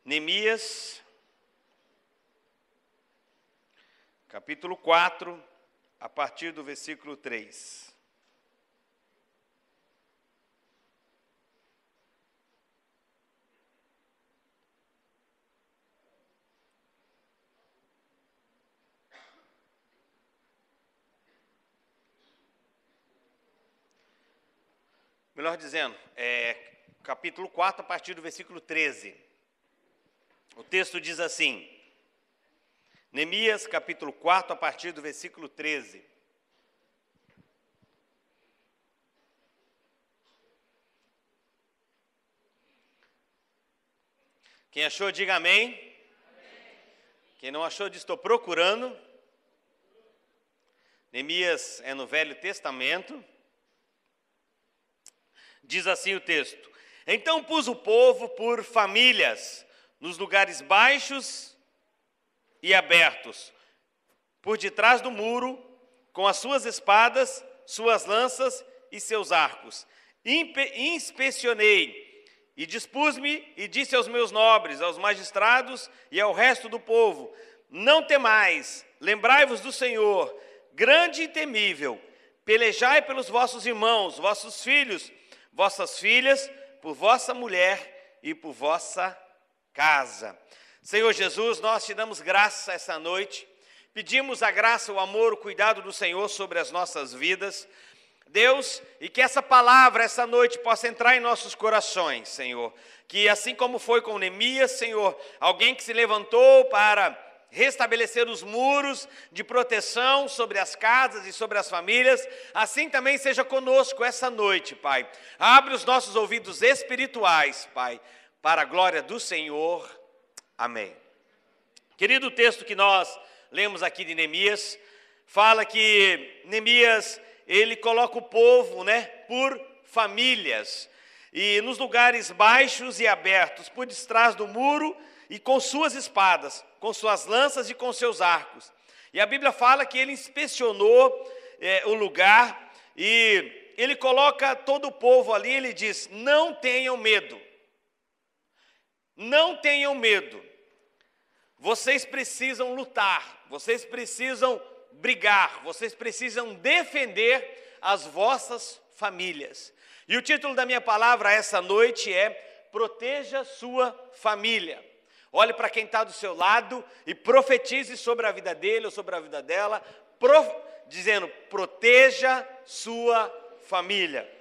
Neemias, capítulo 4, a partir do versículo 3. Melhor dizendo, capítulo 4, a partir do versículo 13. O texto diz assim, Neemias, capítulo 4, a partir do versículo 13. Quem achou, diga amém. Amém. Quem não achou, diz estou procurando. Neemias é no Velho Testamento. Diz assim o texto: Então pus o povo por famílias, nos lugares baixos e abertos, por detrás do muro, com as suas espadas, suas lanças e seus arcos. Inspecionei e dispus-me e disse aos meus nobres, aos magistrados e ao resto do povo: Não temais, lembrai-vos do Senhor, grande e temível, pelejai pelos vossos irmãos, vossos filhos, vossas filhas, por vossa mulher e por vossa casa. Senhor Jesus, nós te damos graça essa noite, pedimos a graça, o amor, o cuidado do Senhor sobre as nossas vidas, Deus, e que essa palavra, essa noite, possa entrar em nossos corações, Senhor, que assim como foi com Neemias, Senhor, alguém que se levantou para restabelecer os muros de proteção sobre as casas e sobre as famílias, assim também seja conosco essa noite, Pai. Abre os nossos ouvidos espirituais, Pai, para a glória do Senhor. Amém. Querido, o texto que nós lemos aqui de Neemias, fala que Neemias, ele coloca o povo, por famílias, e nos lugares baixos e abertos, por detrás do muro, e com suas espadas, com suas lanças e com seus arcos. E a Bíblia fala que ele inspecionou o lugar, e ele coloca todo o povo ali, ele diz: não tenham medo. Não tenham medo, vocês precisam lutar, vocês precisam brigar, vocês precisam defender as vossas famílias. E o título da minha palavra essa noite é Proteja sua família. Olhe para quem está do seu lado e profetize sobre a vida dele ou sobre a vida dela, dizendo: proteja sua família.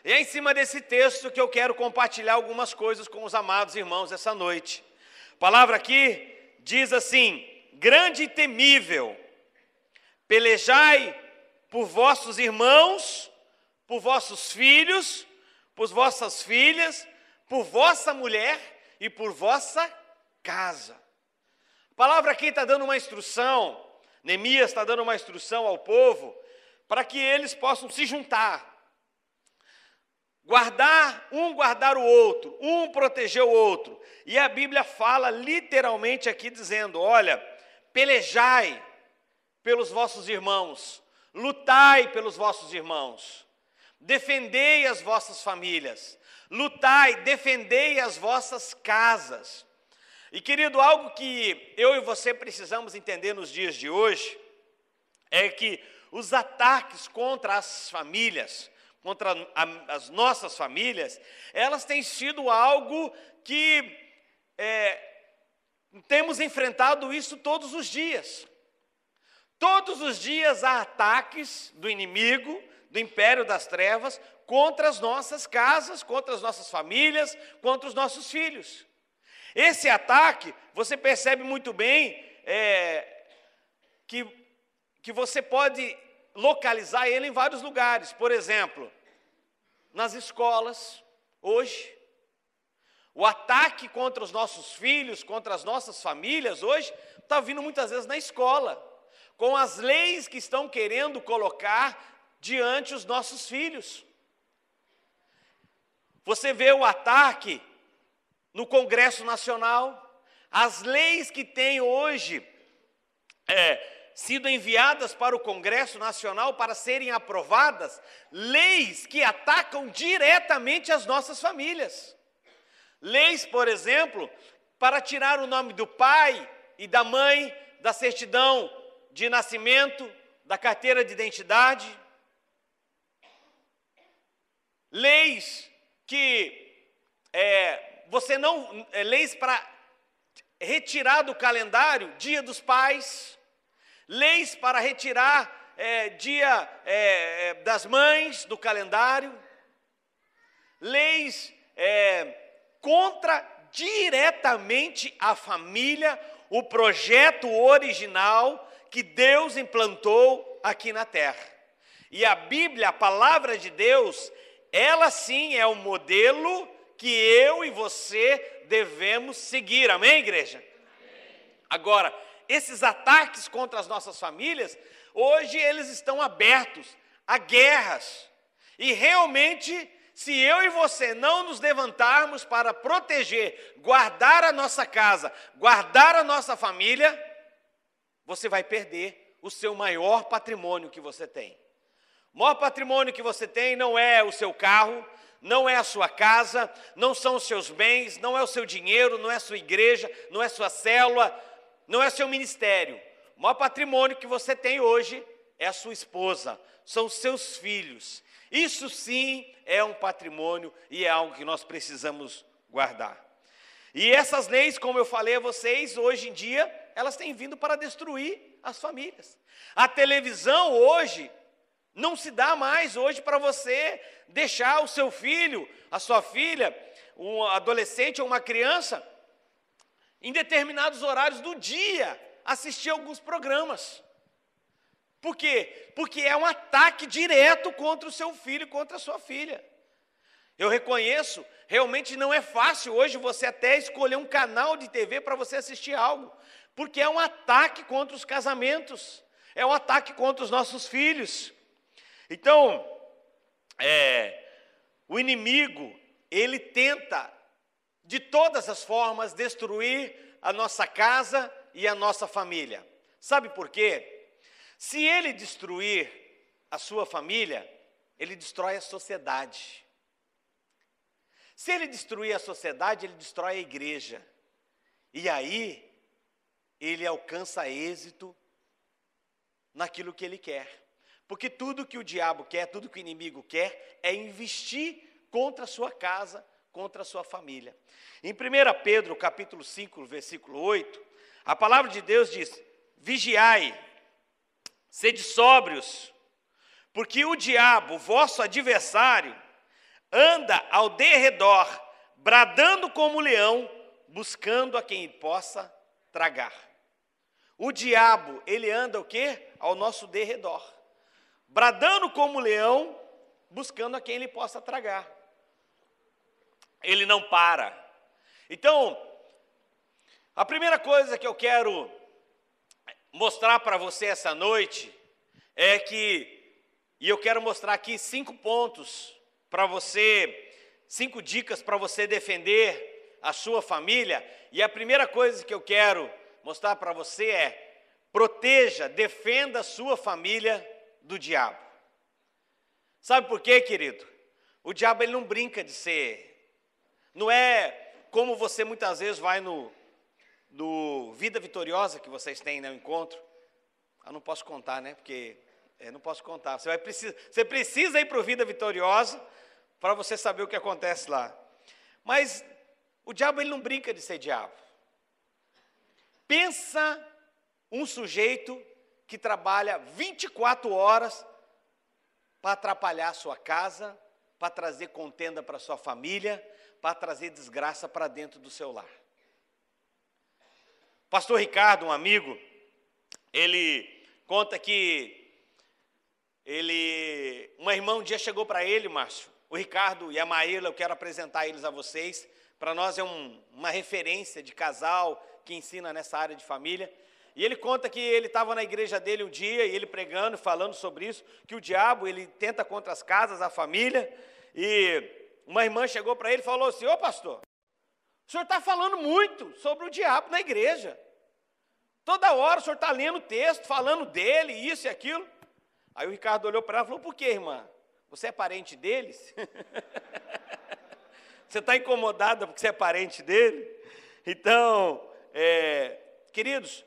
E é em cima desse texto que eu quero compartilhar algumas coisas com os amados irmãos essa noite. A palavra aqui diz assim: grande e temível, pelejai por vossos irmãos, por vossos filhos, por vossas filhas, por vossa mulher e por vossa casa. A palavra aqui está dando uma instrução, Neemias está dando uma instrução ao povo, para que eles possam se juntar. Guardar o outro, um proteger o outro. E a Bíblia fala literalmente aqui dizendo: olha, pelejai pelos vossos irmãos, lutai pelos vossos irmãos, defendei as vossas famílias, lutai, defendei as vossas casas. E querido, algo que eu e você precisamos entender nos dias de hoje, é que os ataques contra as famílias, contra as nossas famílias, elas têm sido algo que temos enfrentado isso todos os dias. Todos os dias há ataques do inimigo, do império das trevas, contra as nossas casas, contra as nossas famílias, contra os nossos filhos. Esse ataque, você percebe muito bem que você pode localizar ele em vários lugares. Por exemplo, nas escolas, hoje. O ataque contra os nossos filhos, contra as nossas famílias, hoje, está vindo muitas vezes na escola, com as leis que estão querendo colocar diante os nossos filhos. Você vê o ataque no Congresso Nacional, as leis que têm hoje sido enviadas para o Congresso Nacional para serem aprovadas, leis que atacam diretamente as nossas famílias. Leis, por exemplo, para tirar o nome do pai e da mãe da certidão de nascimento, da carteira de identidade. Leis que leis para retirar do calendário Dia dos Pais, leis para retirar Dia das Mães do calendário, leis contra diretamente a família, o projeto original que Deus implantou aqui na terra. E a Bíblia, a palavra de Deus, ela sim é o modelo que eu e você devemos seguir. Amém, igreja? Amém. Agora, esses ataques contra as nossas famílias, hoje eles estão abertos a guerras. E realmente, se eu e você não nos levantarmos para proteger, guardar a nossa casa, guardar a nossa família, você vai perder o seu maior patrimônio que você tem. O maior patrimônio que você tem não é o seu carro, não é a sua casa, não são os seus bens, não é o seu dinheiro, não é a sua igreja, não é a sua célula, não é o seu ministério. O maior patrimônio que você tem hoje é a sua esposa, são os seus filhos. Isso sim é um patrimônio e é algo que nós precisamos guardar. E essas leis, como eu falei a vocês, hoje em dia, elas têm vindo para destruir as famílias. A televisão hoje não se dá mais hoje para você deixar o seu filho, a sua filha, um adolescente ou uma criança, em determinados horários do dia, assistir alguns programas. Por quê? Porque é um ataque direto contra o seu filho, contra a sua filha. Eu reconheço, realmente não é fácil hoje você até escolher um canal de TV para você assistir algo, porque é um ataque contra os casamentos, é um ataque contra os nossos filhos. Então, o inimigo, ele tenta, de todas as formas, destruir a nossa casa e a nossa família. Sabe por quê? Se ele destruir a sua família, ele destrói a sociedade. Se ele destruir a sociedade, ele destrói a igreja. E aí, ele alcança êxito naquilo que ele quer. Porque tudo que o diabo quer, tudo que o inimigo quer, é investir contra a sua casa, contra a sua família. Em 1 Pedro, capítulo 5, versículo 8, a palavra de Deus diz: vigiai, sede sóbrios, porque o diabo, vosso adversário, anda ao derredor, bradando como leão, buscando a quem possa tragar. O diabo, ele anda o quê? Ao nosso derredor, bradando como leão, buscando a quem ele possa tragar. Ele não para. Então, a primeira coisa que eu quero mostrar para você essa noite é que, e eu quero mostrar aqui 5 pontos para você, 5 dicas para você defender a sua família. E a primeira coisa que eu quero mostrar para você é: proteja, defenda a sua família do diabo. Sabe por quê, querido? O diabo, ele não brinca de ser, não é como você muitas vezes vai no Vida Vitoriosa que vocês têm no encontro. Eu não posso contar, né? Porque não posso contar. Você precisa ir para o Vida Vitoriosa para você saber o que acontece lá. Mas o diabo, ele não brinca de ser diabo. Pensa um sujeito que trabalha 24 horas para atrapalhar a sua casa, para trazer contenda para a sua família, para trazer desgraça para dentro do seu lar. Pastor Ricardo, um amigo, ele conta que uma irmã um dia chegou para ele, Márcio, o Ricardo e a Maíla, eu quero apresentar eles a vocês. Para nós é uma referência de casal que ensina nessa área de família. E ele conta que ele estava na igreja dele um dia, e ele pregando, falando sobre isso, que o diabo, ele tenta contra as casas, a família. E uma irmã chegou para ele e falou assim: ô pastor, o senhor está falando muito sobre o diabo na igreja. Toda hora o senhor está lendo o texto, falando dele, isso e aquilo. Aí o Ricardo olhou para ela e falou: por quê, irmã? Você é parente deles? Você está incomodada porque você é parente dele? Então, queridos,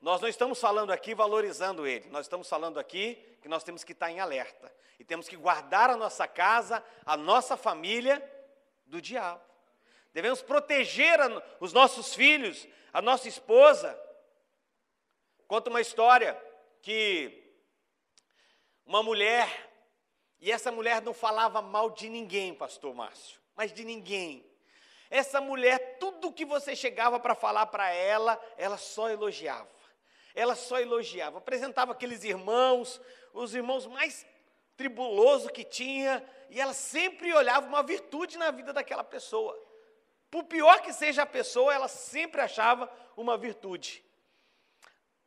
nós não estamos falando aqui valorizando ele, nós estamos falando aqui que nós temos que estar em alerta. E temos que guardar a nossa casa, a nossa família do diabo. Devemos proteger os nossos filhos, a nossa esposa. Conta uma história que uma mulher, e essa mulher não falava mal de ninguém, pastor Márcio, mas de ninguém. Essa mulher, tudo que você chegava para falar para ela, ela só elogiava. Ela só elogiava, apresentava aqueles irmãos, os irmãos mais tribulosos que tinha, e ela sempre olhava uma virtude na vida daquela pessoa. Por pior que seja a pessoa, ela sempre achava uma virtude.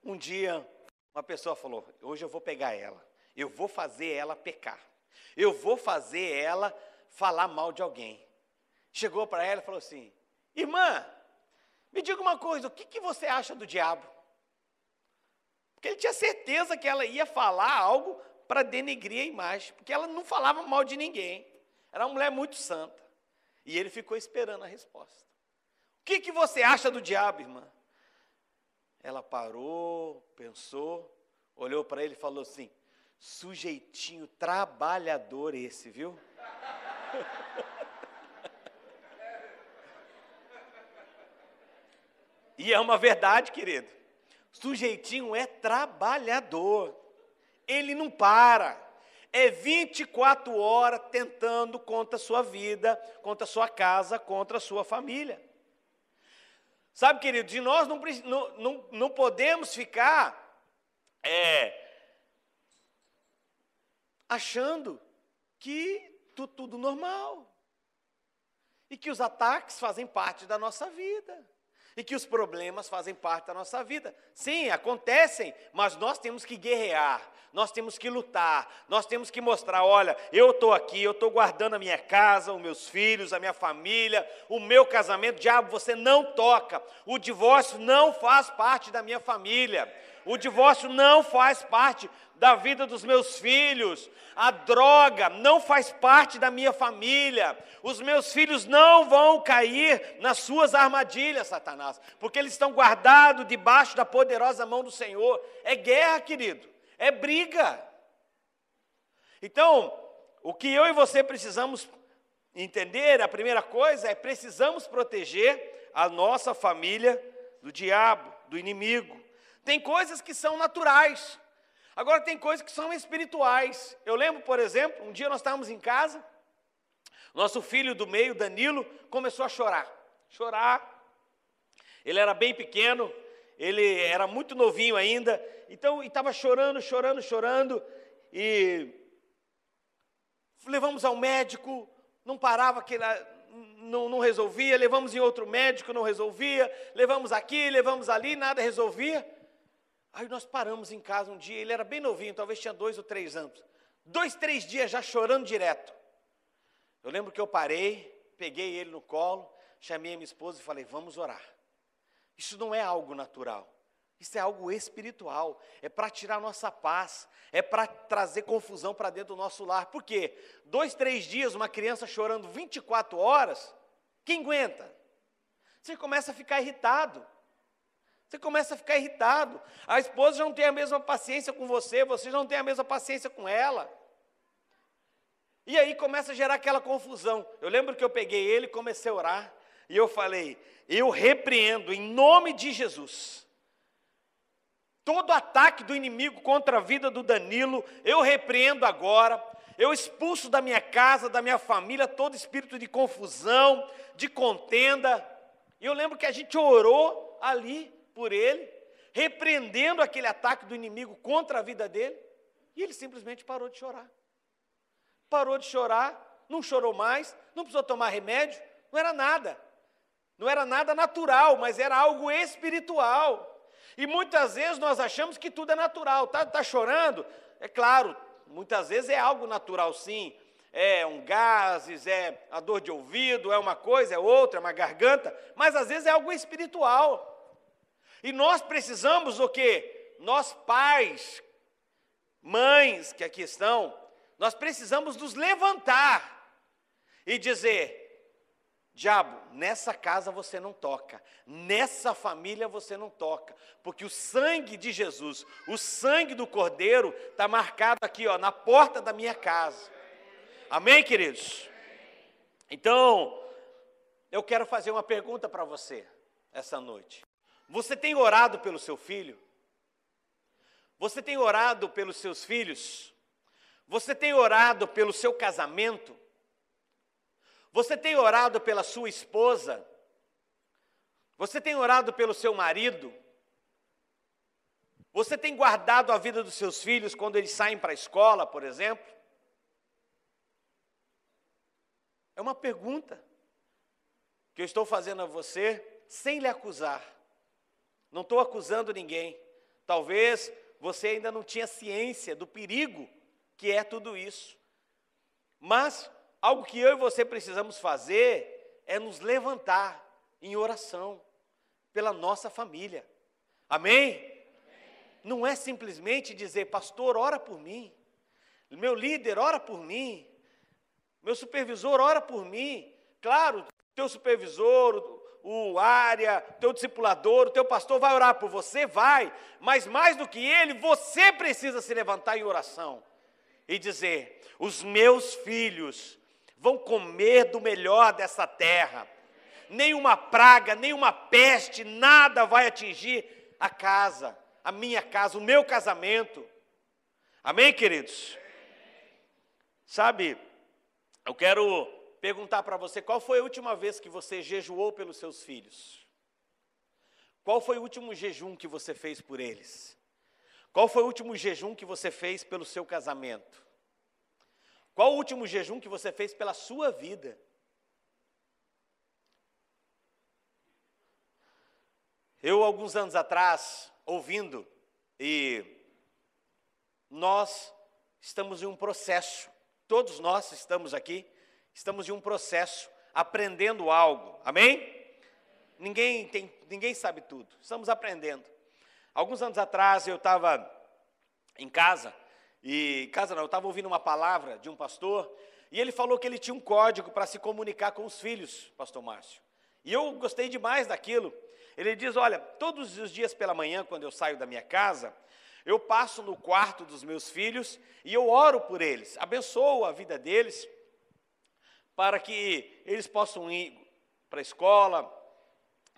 Um dia, uma pessoa falou, hoje eu vou pegar ela, eu vou fazer ela pecar, eu vou fazer ela falar mal de alguém. Chegou para ela e falou assim, irmã, me diga uma coisa, o que você acha do diabo? Porque ele tinha certeza que ela ia falar algo para denegrir a imagem, porque ela não falava mal de ninguém, era uma mulher muito santa. E ele ficou esperando a resposta. O que você acha do diabo, irmã? Ela parou, pensou, olhou para ele e falou assim, sujeitinho trabalhador esse, viu? E é uma verdade, querido. Sujeitinho é trabalhador. Ele não para. É 24 horas tentando contra a sua vida, contra a sua casa, contra a sua família. Sabe, querido, de nós não podemos ficar achando que tudo normal. E que os ataques fazem parte da nossa vida. E que os problemas fazem parte da nossa vida. Sim, acontecem, mas nós temos que guerrear, nós temos que lutar, nós temos que mostrar, olha, eu estou aqui, eu estou guardando a minha casa, os meus filhos, a minha família, o meu casamento. Diabo, você não toca, o divórcio não faz parte da minha família, o divórcio não faz parte da vida dos meus filhos, a droga não faz parte da minha família, os meus filhos não vão cair nas suas armadilhas, Satanás, porque eles estão guardados debaixo da poderosa mão do Senhor. É guerra, querido, é briga. Então, o que eu e você precisamos entender, a primeira coisa é precisamos proteger a nossa família do diabo, do inimigo. Tem coisas que são naturais. Agora tem coisas que são espirituais. Eu lembro, por exemplo, um dia nós estávamos em casa, nosso filho do meio, Danilo, começou a chorar. Ele era bem pequeno, ele era muito novinho ainda, então estava chorando, e levamos ao médico, não parava, não resolvia, levamos em outro médico, não resolvia, levamos aqui, levamos ali, nada resolvia. Aí nós paramos em casa um dia, ele era bem novinho, talvez tinha 2 ou 3 anos. 2, 3 dias já chorando direto. Eu lembro que eu parei, peguei ele no colo, chamei a minha esposa e falei, vamos orar. Isso não é algo natural, isso é algo espiritual, é para tirar a nossa paz, é para trazer confusão para dentro do nosso lar. Por quê? 2, 3 dias, uma criança chorando 24 horas, quem aguenta? Você começa a ficar irritado. A esposa já não tem a mesma paciência com você, você já não tem a mesma paciência com ela. E aí começa a gerar aquela confusão. Eu lembro que eu peguei ele e comecei a orar, e eu falei, eu repreendo em nome de Jesus todo ataque do inimigo contra a vida do Danilo, eu repreendo agora, eu expulso da minha casa, da minha família, todo espírito de confusão, de contenda. E eu lembro que a gente orou ali por ele, repreendendo aquele ataque do inimigo contra a vida dele, e ele simplesmente parou de chorar. Não chorou mais, não precisou tomar remédio, não era nada natural, mas era algo espiritual. E muitas vezes nós achamos que tudo é natural, tá chorando, é claro, muitas vezes é algo natural sim, é um gases, é a dor de ouvido, é uma coisa, é outra, é uma garganta, mas às vezes é algo espiritual. E nós precisamos o quê? Nós pais, mães que aqui estão, nós precisamos nos levantar e dizer, diabo, nessa casa você não toca, nessa família você não toca, porque o sangue de Jesus, o sangue do Cordeiro, está marcado aqui, ó, na porta da minha casa. Amém, queridos? Então, eu quero fazer uma pergunta para você essa noite. Você tem orado pelo seu filho? Você tem orado pelos seus filhos? Você tem orado pelo seu casamento? Você tem orado pela sua esposa? Você tem orado pelo seu marido? Você tem guardado a vida dos seus filhos quando eles saem para a escola, por exemplo? É uma pergunta que eu estou fazendo a você sem lhe acusar. Não estou acusando ninguém. Talvez você ainda não tinha ciência do perigo que é tudo isso. Mas algo que eu e você precisamos fazer é nos levantar em oração pela nossa família. Amém? Não é simplesmente dizer, pastor, ora por mim. Meu líder, ora por mim. Meu supervisor, ora por mim. Claro, teu supervisor, o área, teu discipulador, o teu pastor vai orar por você, vai. Mas mais do que ele, você precisa se levantar em oração e dizer, os meus filhos vão comer do melhor dessa terra. Nenhuma praga, nenhuma peste, nada vai atingir a casa, a minha casa, o meu casamento. Amém, queridos? Sabe, eu quero perguntar para você, qual foi a última vez que você jejuou pelos seus filhos? Qual foi o último jejum que você fez por eles? Qual foi o último jejum que você fez pelo seu casamento? Qual o último jejum que você fez pela sua vida? Eu, alguns anos atrás, ouvindo, e nós estamos em um processo, todos nós estamos aqui, estamos em um processo, aprendendo algo, amém? Ninguém sabe tudo, estamos aprendendo. Alguns anos atrás eu estava em casa, eu estava ouvindo uma palavra de um pastor, e ele falou que ele tinha um código para se comunicar com os filhos, pastor Márcio. E eu gostei demais daquilo. Ele diz, olha, todos os dias pela manhã, quando eu saio da minha casa, eu passo no quarto dos meus filhos e eu oro por eles, abençoo a vida deles, para que eles possam ir para a escola,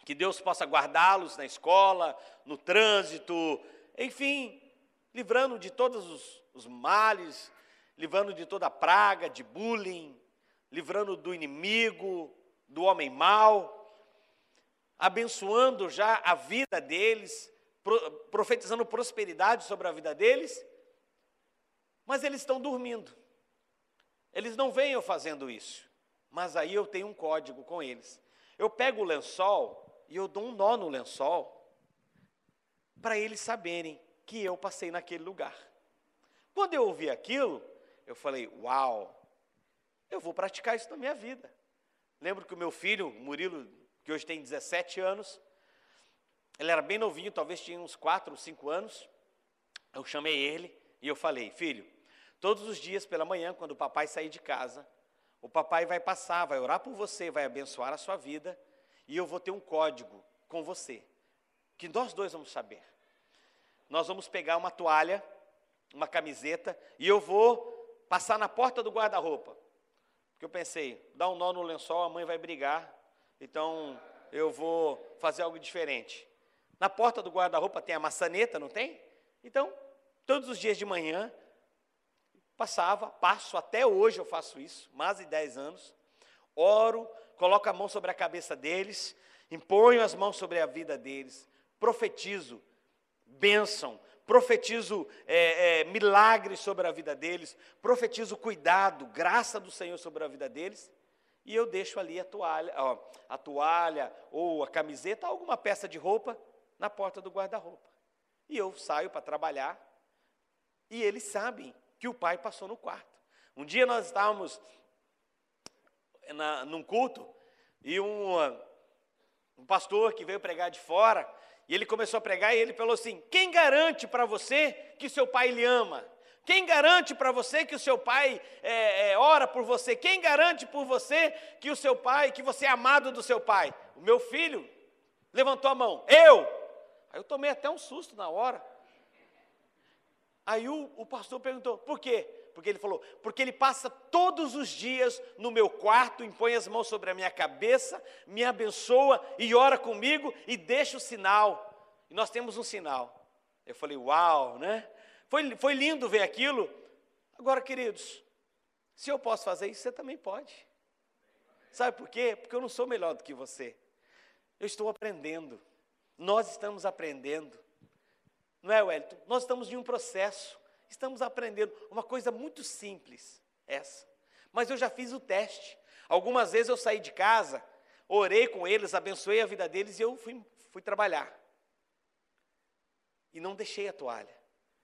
que Deus possa guardá-los na escola, no trânsito, enfim, livrando de todos os males, livrando de toda a praga, de bullying, livrando do inimigo, do homem mau, abençoando já a vida deles, profetizando prosperidade sobre a vida deles, mas eles estão dormindo. Eles não veem eu fazendo isso, mas aí eu tenho um código com eles. Eu pego o lençol e eu dou um nó no lençol para eles saberem que eu passei naquele lugar. Quando eu ouvi aquilo, eu falei, uau, eu vou praticar isso na minha vida. Lembro que o meu filho, Murilo, que hoje tem 17 anos, ele era bem novinho, talvez tinha uns 4 ou 5 anos, eu chamei ele e eu falei, filho, todos os dias pela manhã, quando o papai sair de casa, o papai vai passar, vai orar por você, vai abençoar a sua vida, e eu vou ter um código com você, que nós dois vamos saber. Nós vamos pegar uma toalha, uma camiseta, e eu vou passar na porta do guarda-roupa. Porque eu pensei, dá um nó no lençol, a mãe vai brigar, então eu vou fazer algo diferente. Na porta do guarda-roupa tem a maçaneta, não tem? Então, todos os dias de manhã, passo, até hoje eu faço isso, mais de 10 anos, oro, coloco a mão sobre a cabeça deles, imponho as mãos sobre a vida deles, profetizo bênção, profetizo milagres sobre a vida deles, profetizo cuidado, graça do Senhor sobre a vida deles, e eu deixo ali a toalha ou a camiseta, alguma peça de roupa, na porta do guarda-roupa. E eu saio para trabalhar, e eles sabem que o pai passou no quarto. Um dia nós estávamos num culto, e um pastor que veio pregar de fora, e ele começou a pregar, e ele falou assim, quem garante para você que seu pai lhe ama? Quem garante para você que o seu pai ora por você? Quem garante por você que o seu pai, que você é amado do seu pai? O meu filho levantou a mão, eu. Aí eu tomei até um susto na hora. Aí o pastor perguntou, por quê? Porque ele falou, porque ele passa todos os dias no meu quarto, impõe as mãos sobre a minha cabeça, me abençoa e ora comigo e deixa o sinal. E nós temos um sinal. Eu falei, uau, né? Foi lindo ver aquilo. Agora, queridos, se eu posso fazer isso, você também pode. Sabe por quê? Porque eu não sou melhor do que você. Eu estou aprendendo. Nós estamos aprendendo. Não é, Wellington? Nós estamos em um processo. Estamos aprendendo. Uma coisa muito simples, essa. Mas eu já fiz o teste. Algumas vezes eu saí de casa, orei com eles, abençoei a vida deles e eu fui trabalhar. E não deixei a toalha.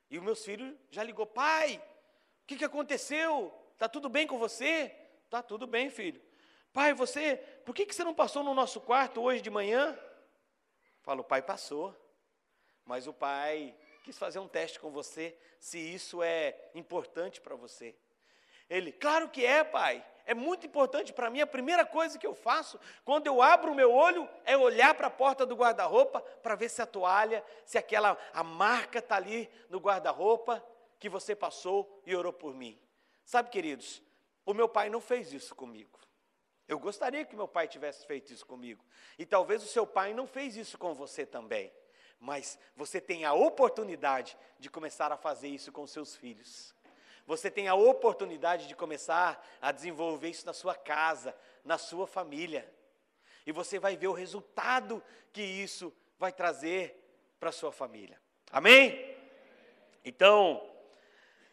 E os meus filhos já ligou, pai, o que aconteceu? Está tudo bem com você? Está tudo bem, filho. Pai, por que você não passou no nosso quarto hoje de manhã? Falo, o pai passou, mas o pai quis fazer um teste com você, se isso é importante para você. Ele, claro que é, pai, é muito importante para mim. A primeira coisa que eu faço, quando eu abro o meu olho, é olhar para a porta do guarda-roupa, para ver se a toalha, se a marca está ali no guarda-roupa, que você passou e orou por mim. Sabe, queridos, o meu pai não fez isso comigo. Eu gostaria que meu pai tivesse feito isso comigo. E talvez o seu pai não fez isso com você também. Mas você tem a oportunidade de começar a fazer isso com seus filhos. Você tem a oportunidade de começar a desenvolver isso na sua casa, na sua família. E você vai ver o resultado que isso vai trazer para a sua família. Amém? Então,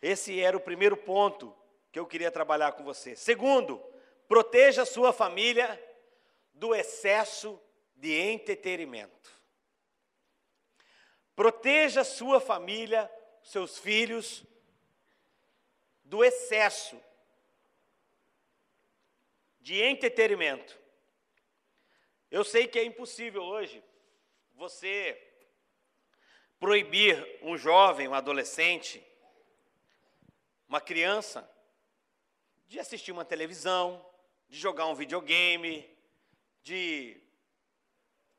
esse era o primeiro ponto que eu queria trabalhar com você. Segundo, proteja a sua família do excesso de entretenimento. Proteja a sua família, seus filhos, do excesso de entretenimento. Eu sei que é impossível hoje você proibir um jovem, um adolescente, uma criança, de assistir uma televisão, de jogar um videogame, de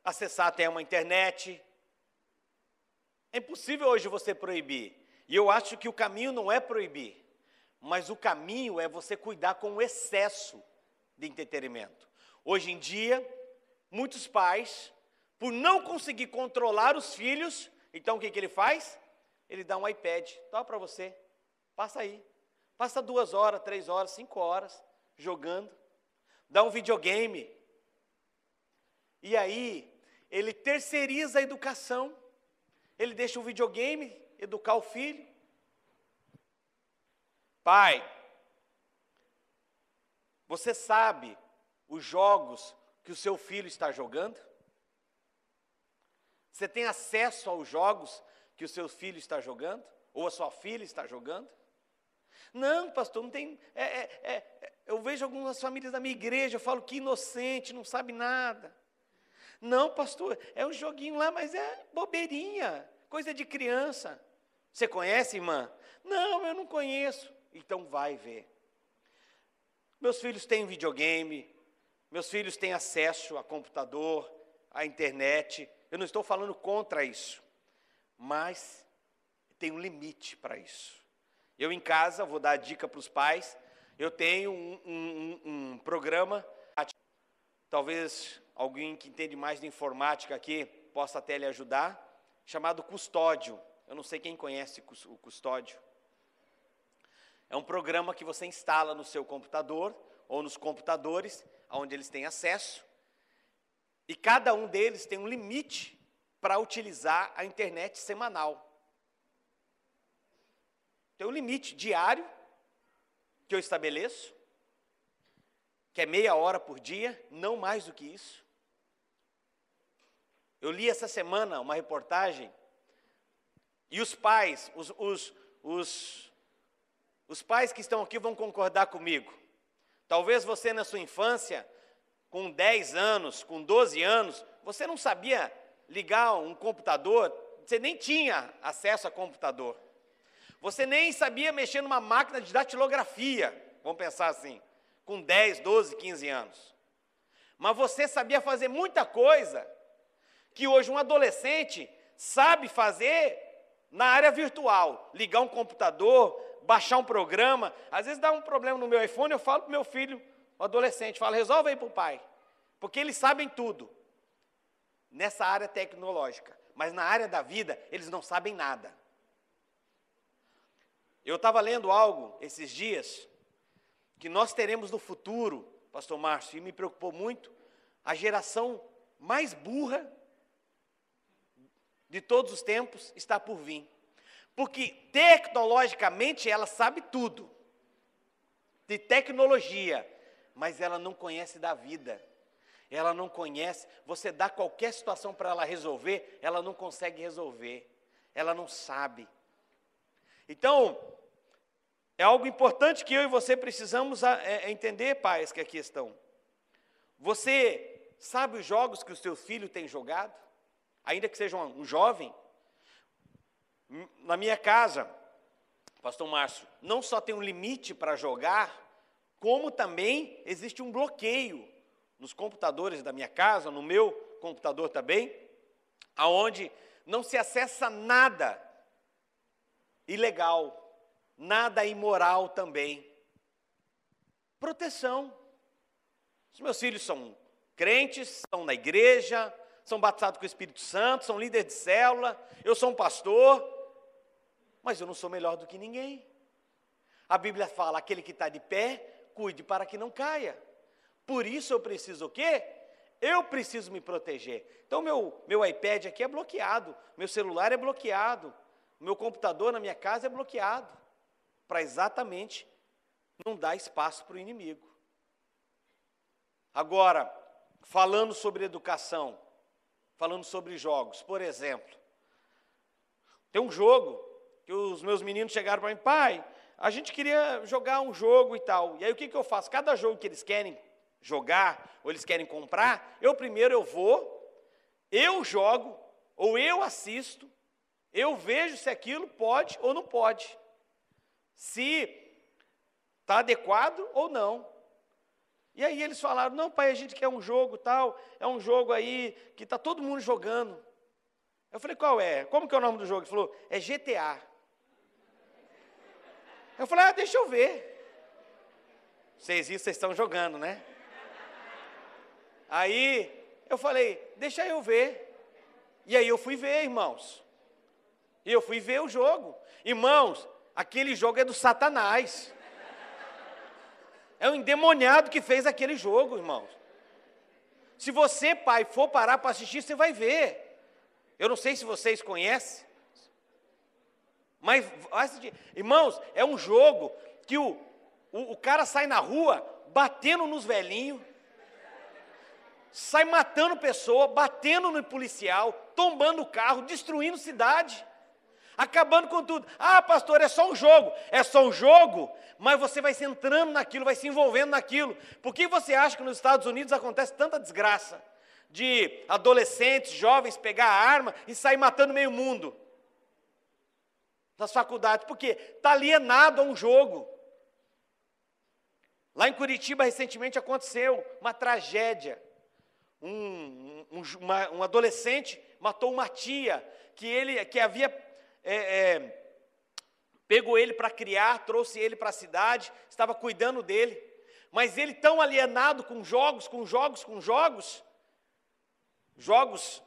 acessar até uma internet. É impossível hoje você proibir. E eu acho que o caminho não é proibir, mas o caminho é você cuidar com o excesso de entretenimento. Hoje em dia, muitos pais, por não conseguir controlar os filhos, então o que ele faz? Ele dá um iPad, toma para você, passa aí. Passa 2 horas, 3 horas, 5 horas jogando. Dá um videogame. E aí, ele terceiriza a educação. Ele deixa o videogame educar o filho. Pai, você sabe os jogos que o seu filho está jogando? Você tem acesso aos jogos que o seu filho está jogando? Ou a sua filha está jogando? Não, pastor, não tem... eu vejo algumas famílias da minha igreja, eu falo que inocente, não sabe nada. Não, pastor, é um joguinho lá, mas é bobeirinha, coisa de criança. Você conhece, irmã? Não, eu não conheço. Então vai ver. Meus filhos têm videogame, meus filhos têm acesso a computador, à internet. Eu não estou falando contra isso, mas tem um limite para isso. Eu em casa, vou dar a dica para os pais, eu tenho um programa, talvez alguém que entende mais de informática aqui possa até lhe ajudar, chamado Custódio. Eu não sei quem conhece o Custódio. É um programa que você instala no seu computador ou nos computadores, onde eles têm acesso, e cada um deles tem um limite para utilizar a internet semanal. Tem um limite diário que eu estabeleço, que é meia hora por dia, não mais do que isso. Eu li essa semana uma reportagem, e os pais, os pais que estão aqui vão concordar comigo. Talvez você na sua infância, com 10 anos, com 12 anos, você não sabia ligar um computador, você nem tinha acesso a computador. Você nem sabia mexer numa máquina de datilografia, vamos pensar assim, com 10, 12, 15 anos. Mas você sabia fazer muita coisa que hoje um adolescente sabe fazer na área virtual. Ligar um computador, baixar um programa. Às vezes dá um problema no meu iPhone, eu falo para o meu filho, o adolescente, falo, resolve aí para o pai. Porque eles sabem tudo nessa área tecnológica. Mas na área da vida, eles não sabem nada. Eu estava lendo algo esses dias, que nós teremos no futuro, pastor Márcio, e me preocupou muito, a geração mais burra de todos os tempos está por vir. Porque tecnologicamente ela sabe tudo, de tecnologia, mas ela não conhece da vida. Ela não conhece, você dá qualquer situação para ela resolver, ela não consegue resolver, ela não sabe. Então, é algo importante que eu e você precisamos entender, pais, que aqui estão. Você sabe os jogos que o seu filho tem jogado? Ainda que seja um jovem? Na minha casa, pastor Márcio, não só tem um limite para jogar, como também existe um bloqueio nos computadores da minha casa, no meu computador também, aonde não se acessa nada ilegal, nada imoral também. Proteção. Os meus filhos são crentes, estão na igreja, são batizados com o Espírito Santo, são líderes de célula, eu sou um pastor, mas eu não sou melhor do que ninguém. A Bíblia fala, aquele que está de pé, cuide para que não caia. Por isso eu preciso o quê? Eu preciso me proteger. Então meu iPad aqui é bloqueado, meu celular é bloqueado, meu computador na minha casa é bloqueado, para exatamente não dar espaço para o inimigo. Agora, falando sobre educação, falando sobre jogos, por exemplo, tem um jogo que os meus meninos chegaram para mim, pai, a gente queria jogar um jogo e tal. E aí o que eu faço? Cada jogo que eles querem jogar, ou eles querem comprar, eu jogo, ou eu assisto, eu vejo se aquilo pode ou não pode. Se está adequado ou não. E aí eles falaram, não pai, a gente quer um jogo tal, é um jogo aí que está todo mundo jogando. Eu falei, qual é? Como que é o nome do jogo? Ele falou, é GTA. Eu falei, deixa eu ver. Vocês estão jogando, né? Aí eu falei, deixa eu ver. E aí eu fui ver, irmãos. E eu fui ver o jogo. Irmãos, aquele jogo é do Satanás. É um endemoniado que fez aquele jogo, irmãos. Se você, pai, for parar para assistir, você vai ver. Eu não sei se vocês conhecem. Mas, irmãos, é um jogo que o cara sai na rua batendo nos velhinhos, sai matando pessoa, batendo no policial, tombando o carro, destruindo cidade, acabando com tudo. Ah, pastor, é só um jogo. É só um jogo, mas você vai se entrando naquilo, vai se envolvendo naquilo. Por que você acha que nos Estados Unidos acontece tanta desgraça? De adolescentes, jovens pegar a arma e sair matando meio mundo nas faculdades, porque está alienado a um jogo. Lá em Curitiba, recentemente, aconteceu uma tragédia. Um adolescente matou uma tia, que havia pegou ele para criar, trouxe ele para a cidade, estava cuidando dele, mas ele tão alienado com jogos,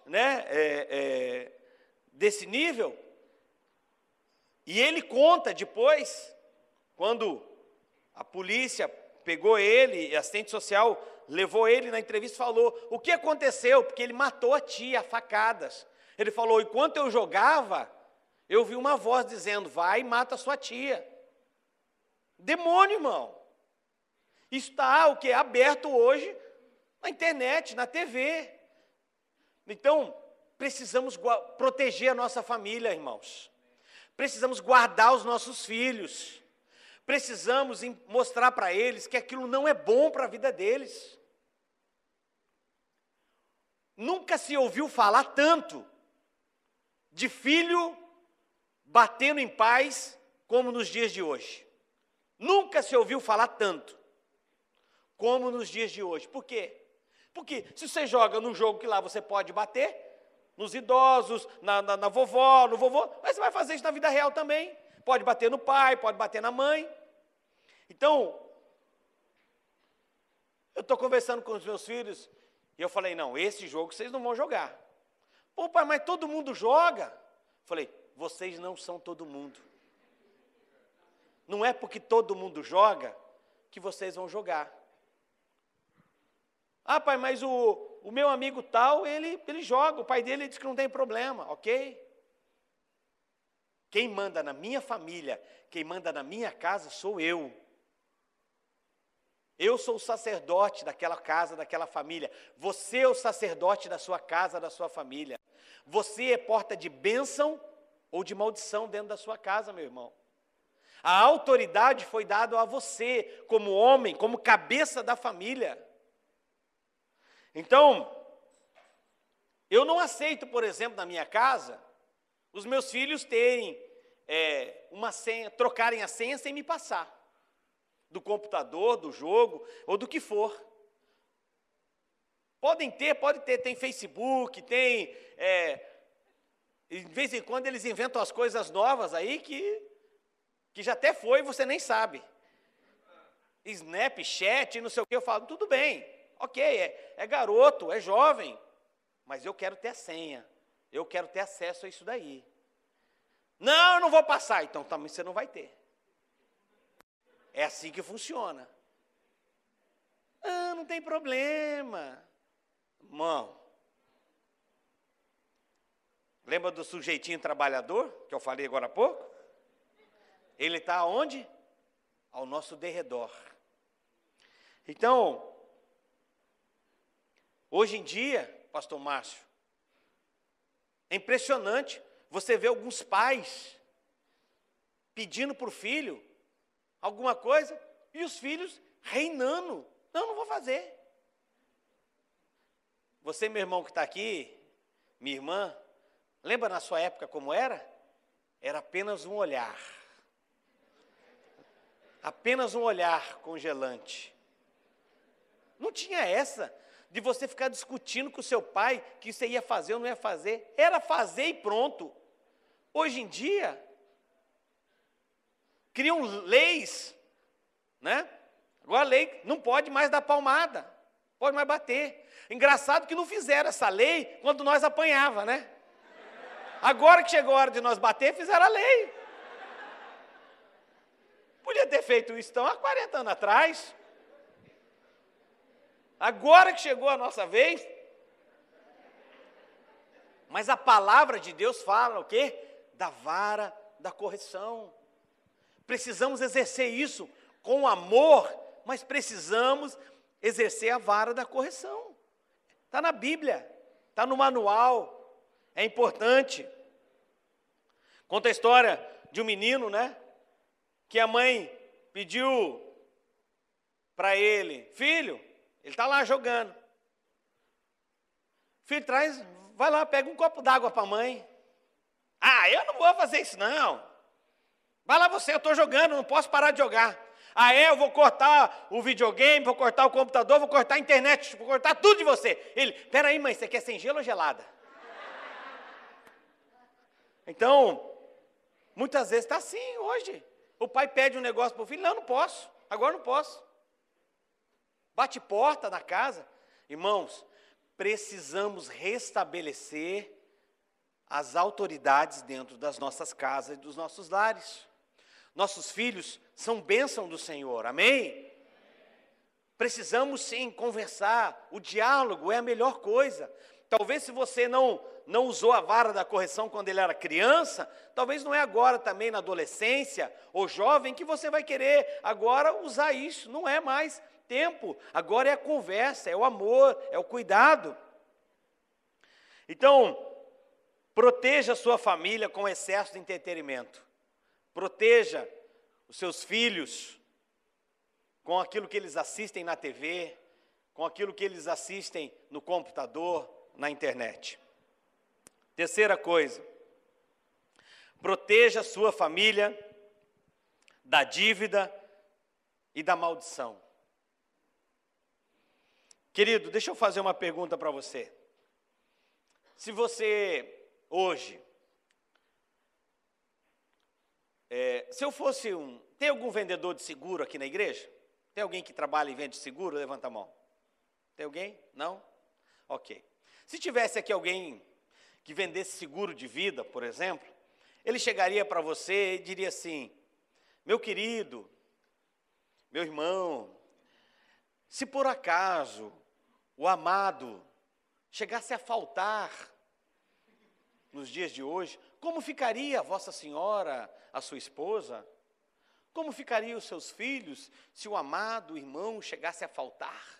né, desse nível, e ele conta depois, quando a polícia pegou ele, e a assistente social levou ele na entrevista e falou, o que aconteceu? Porque ele matou a tia a facadas. Ele falou, enquanto eu jogava, eu vi uma voz dizendo, vai e mata a sua tia. Demônio, irmão. Isso está o quê? Aberto hoje na internet, na TV. Então, precisamos proteger a nossa família, irmãos. Precisamos guardar os nossos filhos. Precisamos mostrar para eles que aquilo não é bom para a vida deles. Nunca se ouviu falar tanto de filho batendo em pais como nos dias de hoje. Nunca se ouviu falar tanto como nos dias de hoje. Por quê? Porque se você joga num jogo que lá você pode bater, nos idosos, na vovó, no vovô, mas você vai fazer isso na vida real também. Pode bater no pai, pode bater na mãe. Então, eu estou conversando com os meus filhos e eu falei, não, esse jogo vocês não vão jogar. Pô, pai, mas todo mundo joga. Falei, vocês não são todo mundo. Não é porque todo mundo joga que vocês vão jogar. Ah, pai, mas o meu amigo tal, ele joga, o pai dele diz que não tem problema, ok? Quem manda na minha família, quem manda na minha casa sou eu. Eu sou o sacerdote daquela casa, daquela família. Você é o sacerdote da sua casa, da sua família. Você é porta de bênção ou de maldição dentro da sua casa, meu irmão. A autoridade foi dada a você, como homem, como cabeça da família. Então, eu não aceito, por exemplo, na minha casa, os meus filhos terem uma senha, trocarem a senha sem me passar. Do computador, do jogo, ou do que for. Pode ter, tem Facebook, tem... de vez em quando eles inventam as coisas novas aí que já até foi e você nem sabe. Snapchat, não sei o que, eu falo, tudo bem, ok, é garoto, é jovem, mas eu quero ter a senha, eu quero ter acesso a isso daí. Não, eu não vou passar, então também você não vai ter. É assim que funciona. Ah, não tem problema. Irmão, lembra do sujeitinho trabalhador, que eu falei agora há pouco? Ele está onde? Ao nosso derredor. Então, hoje em dia, pastor Márcio, é impressionante você ver alguns pais pedindo para o filho alguma coisa e os filhos reinando. Não vou fazer. Você, meu irmão que está aqui, minha irmã, lembra na sua época como era? Era apenas um olhar. Apenas um olhar congelante. Não tinha essa de você ficar discutindo com o seu pai que você ia fazer ou não ia fazer. Era fazer e pronto. Hoje em dia, criam leis, né? Agora a lei não pode mais dar palmada, pode mais bater. Engraçado que não fizeram essa lei quando nós apanhava, né? Agora que chegou a hora de nós bater, fizeram a lei. Podia ter feito isso então há 40 anos atrás. Agora que chegou a nossa vez. Mas a palavra de Deus fala o quê? Da vara da correção. Precisamos exercer isso com amor, mas precisamos exercer a vara da correção. Está na Bíblia, está no manual, é importante. Conta a história de um menino, né? Que a mãe pediu para ele, filho, ele está lá jogando. Filho, vai lá, pega um copo d'água para a mãe. Ah, eu não vou fazer isso não. Vai lá você, eu estou jogando, não posso parar de jogar. Ah, eu vou cortar o videogame, vou cortar o computador, vou cortar a internet, vou cortar tudo de você. Ele, peraí mãe, você quer sem gelo ou gelada? Então, muitas vezes está assim hoje. O pai pede um negócio para o filho, não posso, agora não posso. Bate porta na casa. Irmãos, precisamos restabelecer as autoridades dentro das nossas casas e dos nossos lares. Nossos filhos são bênção do Senhor, amém? Precisamos sim conversar, o diálogo é a melhor coisa. Talvez se você não usou a vara da correção quando ele era criança, talvez não é agora também na adolescência ou jovem que você vai querer agora usar isso, não é mais tempo, agora é a conversa, é o amor, é o cuidado. Então, proteja a sua família com excesso de entretenimento. Proteja os seus filhos com aquilo que eles assistem na TV, com aquilo que eles assistem no computador, na internet. Terceira coisa, proteja a sua família da dívida e da maldição. Querido, deixa eu fazer uma pergunta para você. Se você hoje, se eu fosse tem algum vendedor de seguro aqui na igreja? Tem alguém que trabalha e vende seguro? Levanta a mão. Tem alguém? Não? Ok. Se tivesse aqui alguém que vendesse seguro de vida, por exemplo, ele chegaria para você e diria assim: meu querido, meu irmão, se por acaso o amado chegasse a faltar nos dias de hoje, como ficaria Vossa Senhora, a sua esposa? Como ficariam os seus filhos se o amado irmão chegasse a faltar?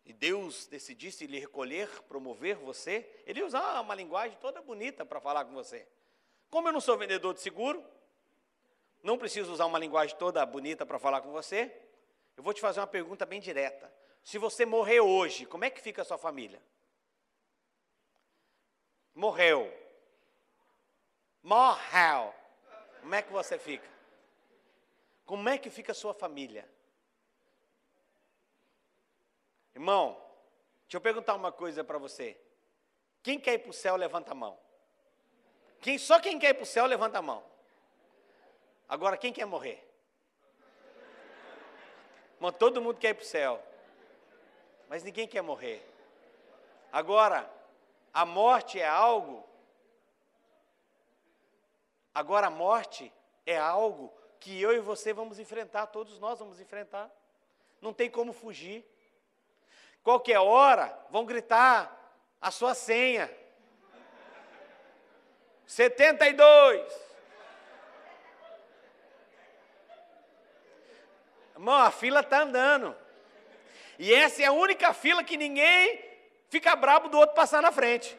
E Deus decidisse lhe recolher, promover você, ele ia usar uma linguagem toda bonita para falar com você. Como eu não sou vendedor de seguro, não preciso usar uma linguagem toda bonita para falar com você, eu vou te fazer uma pergunta bem direta. Se você morrer hoje, como é que fica a sua família? Morreu. Como é que você fica? Como é que fica a sua família? Irmão, deixa eu perguntar uma coisa para você. Quem quer ir para o céu, levanta a mão. Só quem quer ir para o céu, levanta a mão. Agora, quem quer morrer? Irmão, todo mundo quer ir para o céu. Mas ninguém quer morrer. Agora, a morte é algo... Agora, a morte é algo que eu e você vamos enfrentar, todos nós vamos enfrentar. Não tem como fugir. Qualquer hora, vão gritar a sua senha. 72. Irmão, a fila está andando. E essa é a única fila que ninguém fica brabo do outro passar na frente.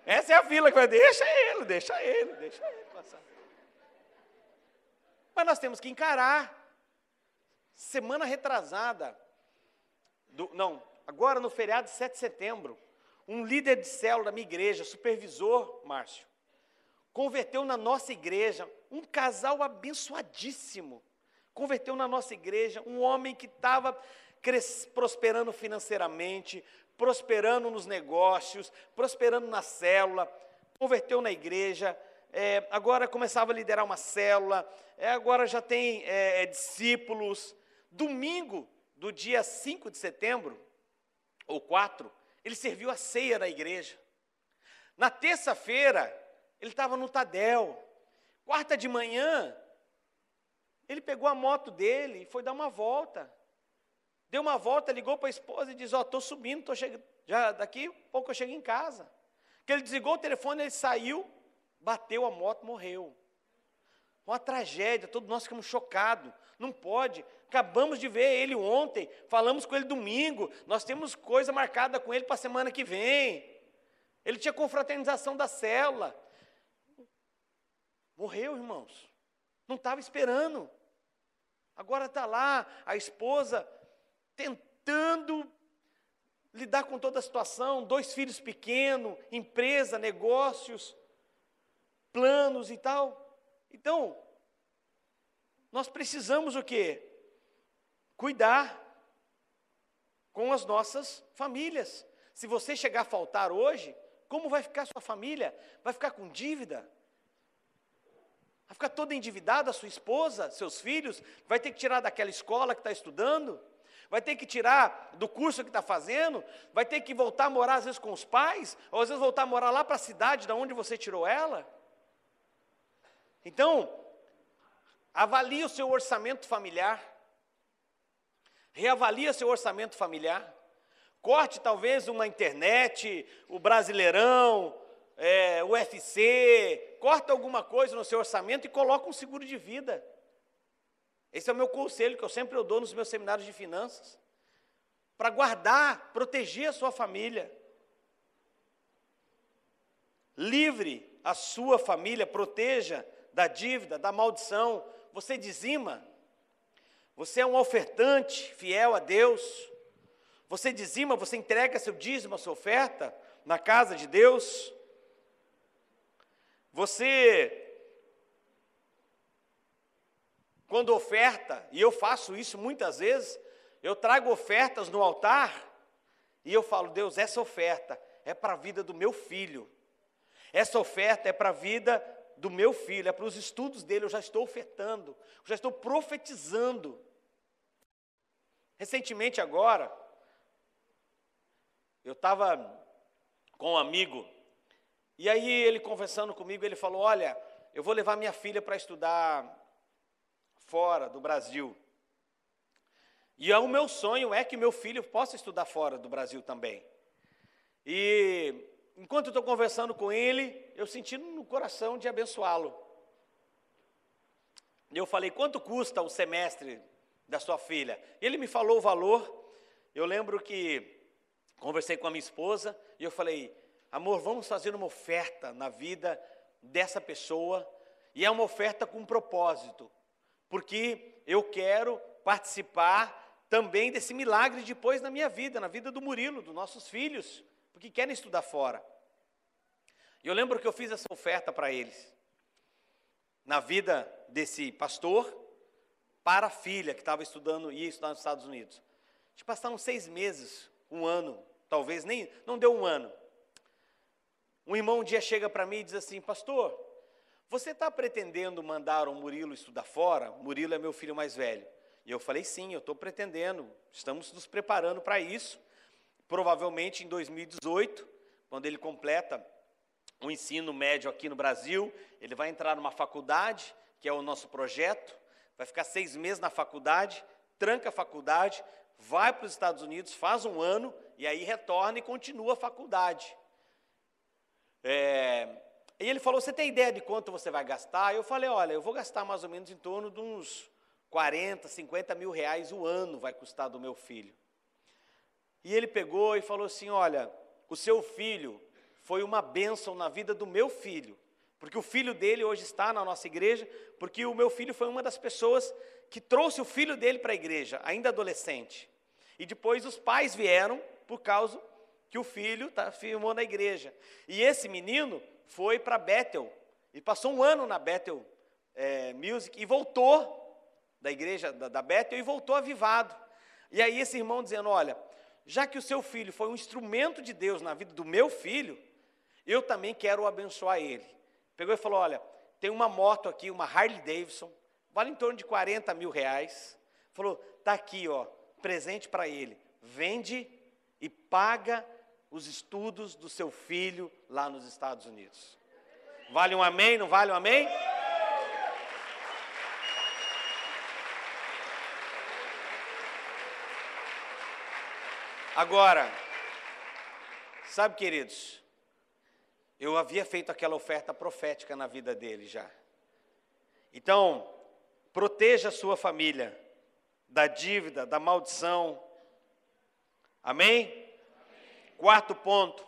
Essa é a fila que vai, deixa ele passar. Mas nós temos que encarar. Semana retrasada, agora no feriado de 7 de setembro, um líder de célula da minha igreja, supervisor, Márcio, converteu na nossa igreja, um casal abençoadíssimo, converteu na nossa igreja, um homem que estava prosperando financeiramente, prosperando nos negócios, prosperando na célula, converteu na igreja, agora começava a liderar uma célula, agora já tem discípulos. Domingo, do dia 5 de setembro, ou 4, ele serviu a ceia na igreja. Na terça-feira, ele estava no Tadel. Quarta de manhã, ele pegou a moto dele e foi dar uma volta. Deu uma volta, ligou para a esposa e disse: estou subindo, estou chegando, já daqui a pouco eu chego em casa. Que ele desligou o telefone, ele saiu, bateu a moto, morreu. Uma tragédia, todos nós ficamos chocados. Não pode. Acabamos de ver ele ontem, falamos com ele domingo, nós temos coisa marcada com ele para a semana que vem. Ele tinha confraternização da célula. Morreu, irmãos. Não estava esperando. Agora está lá, a esposa tentando lidar com toda a situação, 2 filhos pequenos, empresa, negócios, planos e tal. Então, nós precisamos o quê? Cuidar com as nossas famílias. Se você chegar a faltar hoje, como vai ficar a sua família? Vai ficar com dívida? Vai ficar toda endividada, a sua esposa, seus filhos? Vai ter que tirar daquela escola que está estudando? Vai ter que tirar do curso que está fazendo? Vai ter que voltar a morar às vezes com os pais? Ou às vezes voltar a morar lá para a cidade de onde você tirou ela? Então, avalie o seu orçamento familiar. Reavalie seu orçamento familiar. Corte talvez uma internet, o Brasileirão, o UFC. Corta alguma coisa no seu orçamento e coloca um seguro de vida. Esse é o meu conselho que eu sempre dou nos meus seminários de finanças. Para guardar, proteger a sua família. Livre a sua família, proteja da dívida, da maldição. Você dizima, você é um ofertante fiel a Deus, você dizima, você entrega seu dízimo, a sua oferta na casa de Deus. Você, quando oferta, e eu faço isso muitas vezes, eu trago ofertas no altar e eu falo, Deus, essa oferta é para a vida do meu filho. Essa oferta é para a vida do meu filho, é para os estudos dele, eu já estou ofertando, eu já estou profetizando. Recentemente agora, eu estava com um amigo, e aí ele conversando comigo, ele falou, olha, eu vou levar minha filha para estudar fora do Brasil. E o meu sonho é que meu filho possa estudar fora do Brasil também. E enquanto eu estou conversando com ele, eu senti no coração de abençoá-lo. E eu falei, quanto custa o semestre da sua filha? Ele me falou o valor. Eu lembro que conversei com a minha esposa e eu falei, amor, vamos fazer uma oferta na vida dessa pessoa. E é uma oferta com propósito, porque eu quero participar também desse milagre depois na minha vida, na vida do Murilo, dos nossos filhos, porque querem estudar fora. E eu lembro que eu fiz essa oferta para eles, na vida desse pastor, para a filha que estava estudando, ia estudar nos Estados Unidos. Eles passaram 6 meses, 1 ano, talvez nem, não deu 1 ano. Um irmão um dia chega para mim e diz assim, pastor, você está pretendendo mandar o Murilo estudar fora? O Murilo é meu filho mais velho. E eu falei, sim, eu estou pretendendo, estamos nos preparando para isso. Provavelmente em 2018, quando ele completa o ensino médio aqui no Brasil, ele vai entrar numa faculdade, que é o nosso projeto, vai ficar 6 meses na faculdade, tranca a faculdade, vai para os Estados Unidos, faz 1 ano, e aí retorna e continua a faculdade. E ele falou, você tem ideia de quanto você vai gastar? Eu falei, olha, eu vou gastar mais ou menos em torno de uns 40, 50 mil reais o ano vai custar do meu filho. E ele pegou e falou assim, olha, o seu filho foi uma bênção na vida do meu filho, porque o filho dele hoje está na nossa igreja, porque o meu filho foi uma das pessoas que trouxe o filho dele para a igreja, ainda adolescente. E depois os pais vieram por causa que o filho firmou na igreja. E esse menino foi para Bethel, e passou 1 ano na Bethel Music, e voltou da igreja da Bethel, e voltou avivado. E aí esse irmão dizendo, olha, já que o seu filho foi um instrumento de Deus na vida do meu filho, eu também quero abençoar ele. Pegou e falou, olha, tem uma moto aqui, uma Harley Davidson, vale em torno de 40 mil reais. Falou, está aqui, ó, presente para ele. Vende e paga os estudos do seu filho lá nos Estados Unidos. Vale um amém? Não vale um amém? Agora, sabe, queridos, eu havia feito aquela oferta profética na vida dele já. Então, proteja a sua família da dívida, da maldição. Amém? Amém. 4º ponto,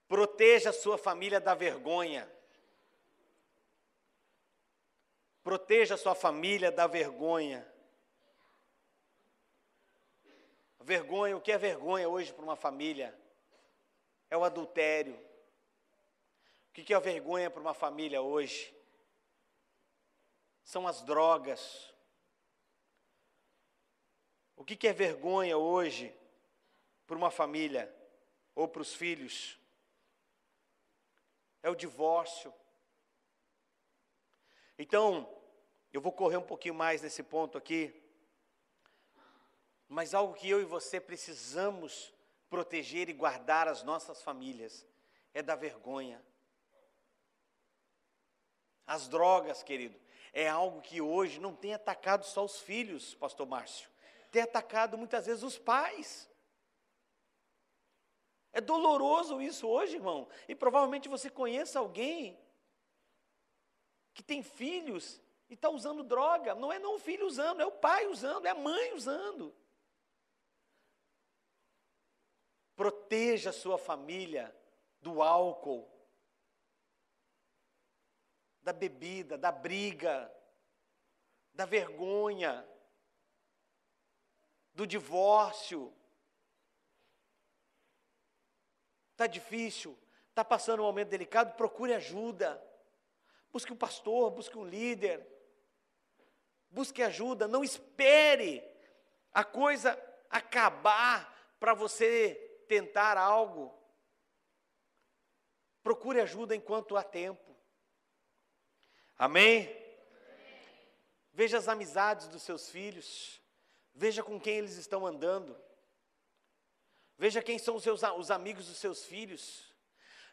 proteja a sua família da vergonha. Proteja a sua família da vergonha. Vergonha, o que é vergonha hoje para uma família? É o adultério. O que é a vergonha para uma família hoje? São as drogas. O que é vergonha hoje para uma família ou para os filhos? É o divórcio. Então, eu vou correr um pouquinho mais nesse ponto aqui, mas algo que eu e você precisamos proteger e guardar as nossas famílias é da vergonha. As drogas, querido, é algo que hoje não tem atacado só os filhos, pastor Márcio, tem atacado muitas vezes os pais. É doloroso isso hoje, irmão, e provavelmente você conheça alguém que tem filhos e está usando droga. Não é não o filho usando, é o pai usando, é a mãe usando. Proteja a sua família do álcool, da bebida, da briga, da vergonha, do divórcio. Está difícil, está passando um momento delicado, procure ajuda. Busque um pastor, busque um líder. Busque ajuda, não espere a coisa acabar para você tentar algo. Procure ajuda enquanto há tempo. Amém? Veja as amizades dos seus filhos. Veja com quem eles estão andando. Veja quem são os amigos dos seus filhos.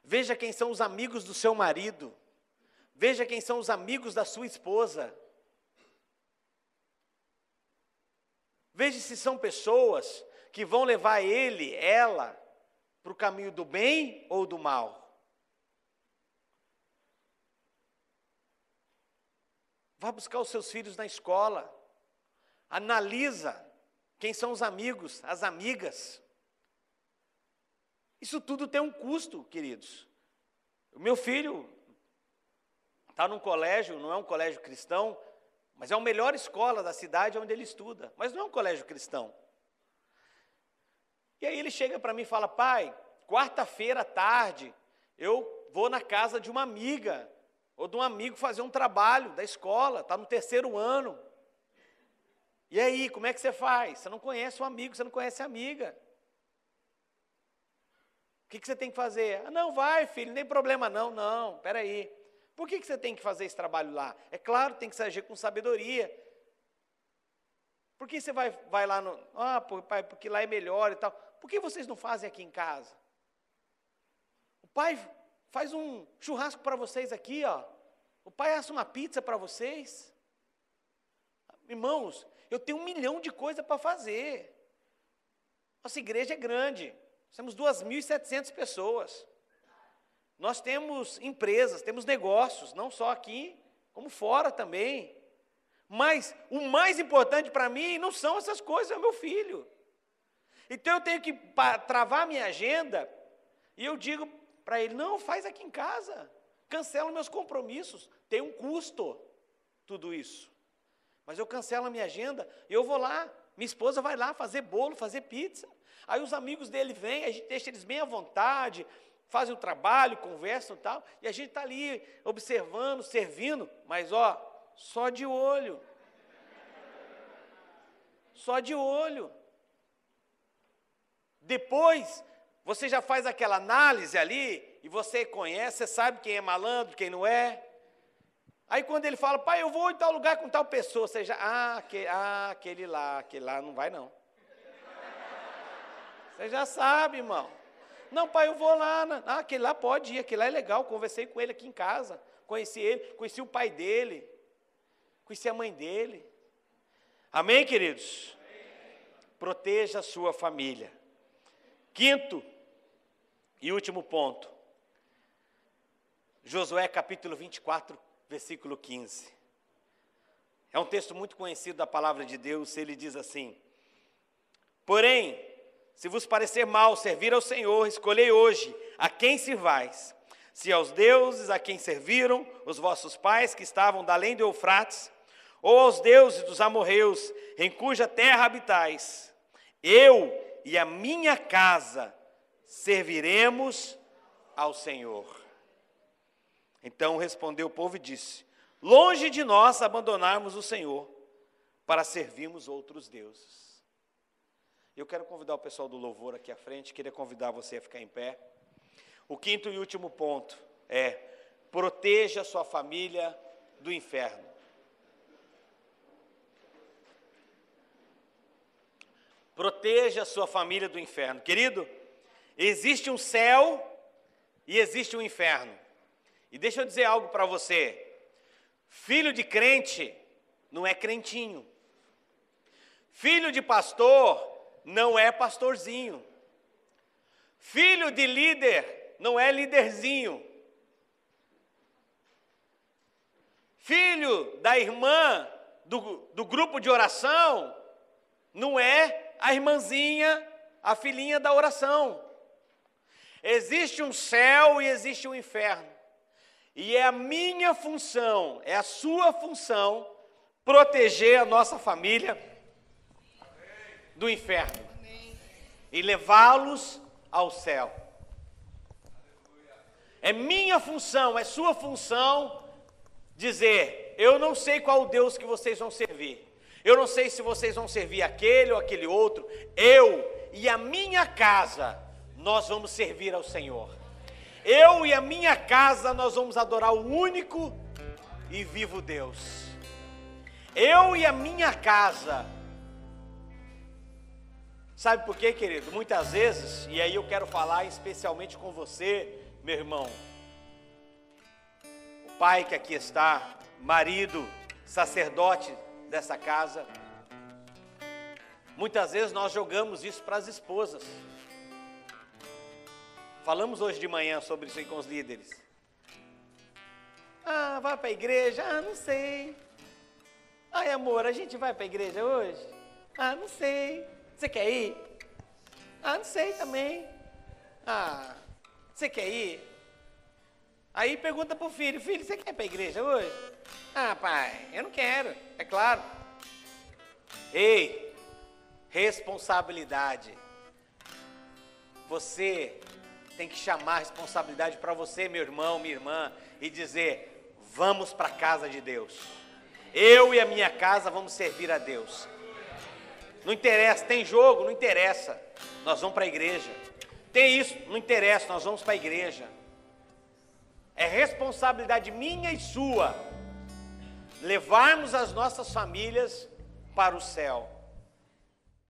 Veja quem são os amigos do seu marido. Veja quem são os amigos da sua esposa. Veja se são pessoas que vão levar ele, ela, para o caminho do bem ou do mal. Vá buscar os seus filhos na escola. Analisa quem são os amigos, as amigas. Isso tudo tem um custo, queridos. O meu filho está num colégio, não é um colégio cristão, mas é a melhor escola da cidade onde ele estuda. Mas não é um colégio cristão. E aí ele chega para mim e fala: pai, quarta-feira à tarde, eu vou na casa de uma amiga, ou de um amigo fazer um trabalho da escola, está no 3º ano. E aí, como é que você faz? Você não conhece o amigo, você não conhece a amiga. O que você tem que fazer? Ah, não, vai, filho, não tem problema não. Não, peraí. Por que você tem que fazer esse trabalho lá? É claro, tem que se agir com sabedoria. Por que você vai lá no... Ah, pai, porque lá é melhor e tal. Por que vocês não fazem aqui em casa? O pai faz um churrasco para vocês aqui, ó. O pai assa uma pizza para vocês. Irmãos, eu tenho 1 milhão de coisas para fazer. Nossa igreja é grande. Nós temos 2.700 pessoas. Nós temos empresas, temos negócios, não só aqui, como fora também. Mas o mais importante para mim não são essas coisas, é o meu filho. Então eu tenho que travar a minha agenda e eu digo para ele: não, faz aqui em casa, cancelo meus compromissos, tem um custo tudo isso. Mas eu cancelo a minha agenda e eu vou lá, minha esposa vai lá fazer bolo, fazer pizza. Aí os amigos dele vêm, a gente deixa eles bem à vontade, fazem o trabalho, conversam e tal, e a gente está ali observando, servindo, mas só de olho. Só de olho. Depois, você já faz aquela análise ali, e você conhece, você sabe quem é malandro, quem não é. Aí quando ele fala: pai, eu vou em tal lugar com tal pessoa, você já, aquele lá não vai não. Você já sabe, irmão. Não, pai, eu vou lá. Aquele lá pode ir, aquele lá é legal. Conversei com ele aqui em casa. Conheci ele, conheci o pai dele. Conheci a mãe dele. Amém, queridos? Amém. Proteja a sua família. 5º e último ponto. Josué capítulo 24, versículo 15. É um texto muito conhecido da palavra de Deus. Ele diz assim: porém, se vos parecer mal servir ao Senhor, escolhei hoje a quem sirvais. Se aos deuses a quem serviram os vossos pais que estavam da além do Eufrates, ou aos deuses dos amorreus, em cuja terra habitais, eu e a minha casa serviremos ao Senhor. Então respondeu o povo e disse: longe de nós abandonarmos o Senhor para servirmos outros deuses. Eu quero convidar o pessoal do louvor aqui à frente, queria convidar você a ficar em pé. O 5º e último ponto é: proteja a sua família do inferno. Proteja a sua família do inferno. Querido, existe um céu e existe um inferno. E deixa eu dizer algo para você. Filho de crente não é crentinho. Filho de pastor não é pastorzinho. Filho de líder não é líderzinho. Filho da irmã do grupo de oração não é a irmãzinha, a filhinha da oração. Existe um céu e existe um inferno. E é a minha função, é a sua função, proteger a nossa família do inferno e levá-los ao céu. É minha função, é sua função dizer: eu não sei qual Deus que vocês vão servir. Eu não sei se vocês vão servir aquele ou aquele outro. Eu e a minha casa, nós vamos servir ao Senhor. Eu e a minha casa, nós vamos adorar o único e vivo Deus. Eu e a minha casa. Sabe por quê, querido? Muitas vezes, e aí eu quero falar especialmente com você, meu irmão, o pai que aqui está, marido, sacerdote dessa casa, muitas vezes nós jogamos isso para as esposas. Falamos hoje de manhã sobre isso aí com os líderes. Ah, vai para a igreja? Ah, não sei. Ai, amor, a gente vai para a igreja hoje? Ah, não sei. Você quer ir? Ah, não sei também. Ah, você quer ir? Aí pergunta para o filho: filho, você quer ir para a igreja hoje? Ah, pai, eu não quero, é claro. Ei, responsabilidade. Você tem que chamar a responsabilidade para você, meu irmão, minha irmã, e dizer: vamos para a casa de Deus. Eu e a minha casa vamos servir a Deus. Não interessa, tem jogo, não interessa, nós vamos para a igreja. Tem isso, não interessa, nós vamos para a igreja. É responsabilidade minha e sua levarmos as nossas famílias para o céu.